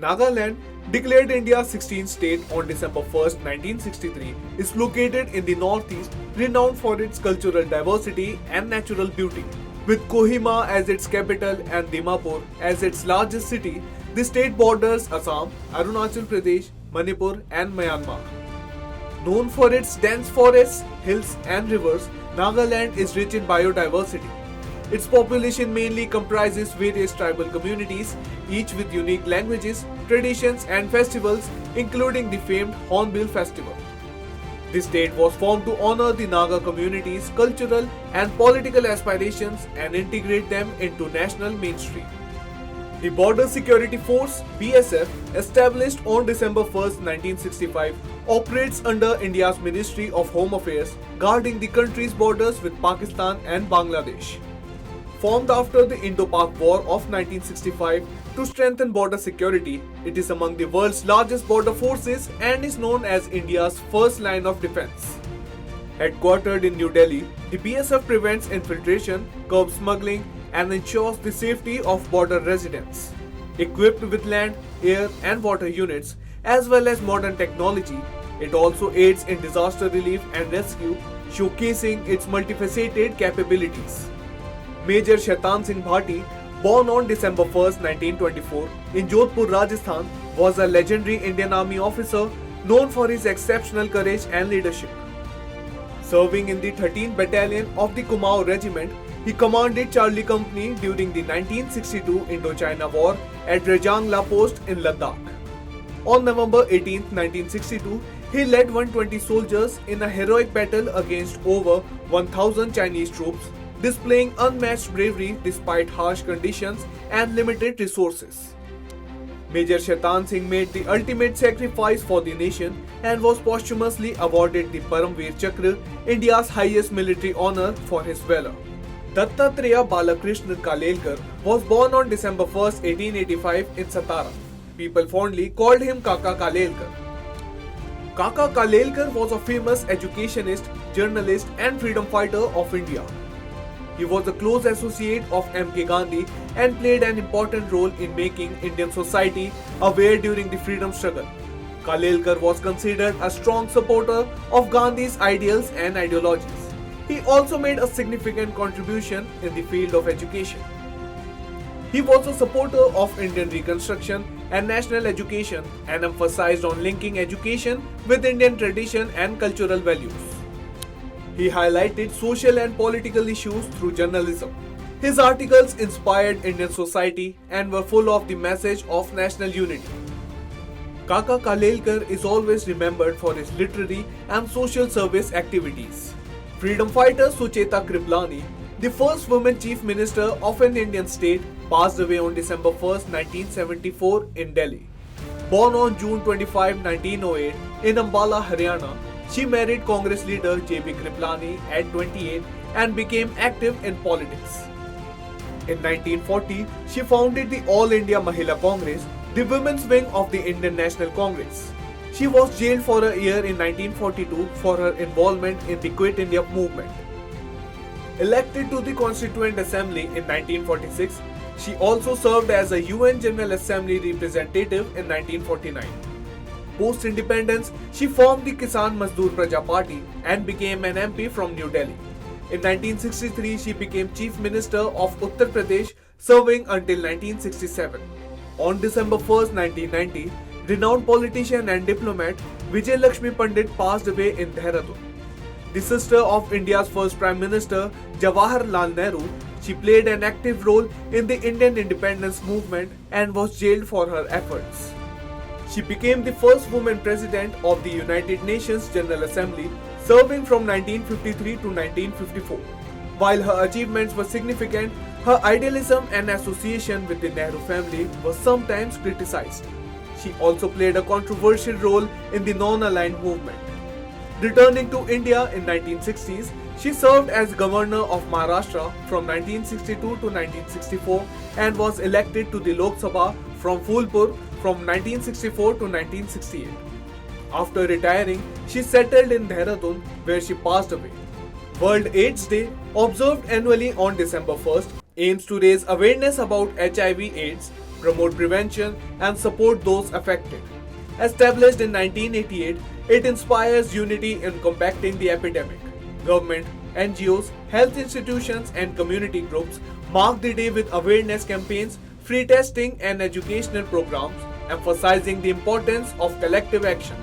Nagaland, declared India's 16th state on December 1st, 1963, is located in the northeast, renowned for its cultural diversity and natural beauty. With Kohima as its capital and Dimapur as its largest city, the state borders Assam, Arunachal Pradesh, Manipur, and Myanmar. Known for its dense forests, hills, and rivers, Nagaland is rich in biodiversity. Its population mainly comprises various tribal communities, each with unique languages, traditions, and festivals, including the famed Hornbill Festival. The state was formed to honor the Naga community's cultural and political aspirations and integrate them into national mainstream. The Border Security Force (BSF), established on December 1, 1965, operates under India's Ministry of Home Affairs, guarding the country's borders with Pakistan and Bangladesh. Formed after the Indo-Pak War of 1965 to strengthen border security, it is among the world's largest border forces and is known as India's first line of defense. Headquartered in New Delhi, the BSF prevents infiltration, curbs smuggling, and ensures the safety of border residents. Equipped with land, air, and water units, as well as modern technology, it also aids in disaster relief and rescue, showcasing its multifaceted capabilities. Major Shaitan Singh Bhati, born on December 1, 1924, in Jodhpur, Rajasthan, was a legendary Indian Army officer known for his exceptional courage and leadership. Serving in the 13th Battalion of the Kumaon Regiment, he commanded Charlie Company during the 1962 Indochina War at Rajang La Post in Ladakh. On November 18, 1962, he led 120 soldiers in a heroic battle against over 1,000 Chinese troops, displaying unmatched bravery despite harsh conditions and limited resources. Major Shaitan Singh made the ultimate sacrifice for the nation and was posthumously awarded the Paramveer Chakra, India's highest military honor, for his valor. Dattatreya Balakrishna Kalelkar was born on December 1, 1885 in Satara. People fondly called him Kaka Kalelkar. Kaka Kalelkar was a famous educationist, journalist, and freedom fighter of India. He was a close associate of M.K. Gandhi and played an important role in making Indian society aware during the freedom struggle. Kalelkar was considered a strong supporter of Gandhi's ideals and ideologies. He also made a significant contribution in the field of education. He was a supporter of Indian reconstruction and national education and emphasized on linking education with Indian tradition and cultural values. He highlighted social and political issues through journalism. His articles inspired Indian society and were full of the message of national unity. Kaka Kalelkar is always remembered for his literary and social service activities. Freedom fighter Sucheta Kriplani, the first woman chief minister of an Indian state, passed away on December 1, 1974 in Delhi. Born on June 25, 1908 in Ambala, Haryana, she married Congress leader J.B. Kriplani at 28 and became active in politics. In 1940, she founded the All India Mahila Congress, the women's wing of the Indian National Congress. She was jailed for a year in 1942 for her involvement in the Quit India movement. Elected to the Constituent Assembly in 1946, she also served as a UN General Assembly representative in 1949. Post-independence, she formed the Kisan Mazdoor Praja Party and became an MP from New Delhi. In 1963, she became Chief Minister of Uttar Pradesh, serving until 1967. On December 1, 1990, renowned politician and diplomat Vijay Lakshmi Pandit passed away in Dehradun. The sister of India's first Prime Minister, Jawaharlal Nehru, she played an active role in the Indian independence movement and was jailed for her efforts. She became the first woman president of the United Nations General Assembly, serving from 1953 to 1954. While her achievements were significant, her idealism and association with the Nehru family was sometimes criticized. She also played a controversial role in the non-aligned movement. Returning to India in 1960s, she served as Governor of Maharashtra from 1962 to 1964 and was elected to the Lok Sabha from Phulpur from 1964 to 1968. After retiring, she settled in Dehradun, where she passed away. World AIDS Day, observed annually on December 1st, aims to raise awareness about HIV/AIDS, promote prevention, and support those affected. Established in 1988, it inspires unity in combating the epidemic. Government, NGOs, health institutions, and community groups mark the day with awareness campaigns, free testing, and educational programs, emphasizing the importance of collective action.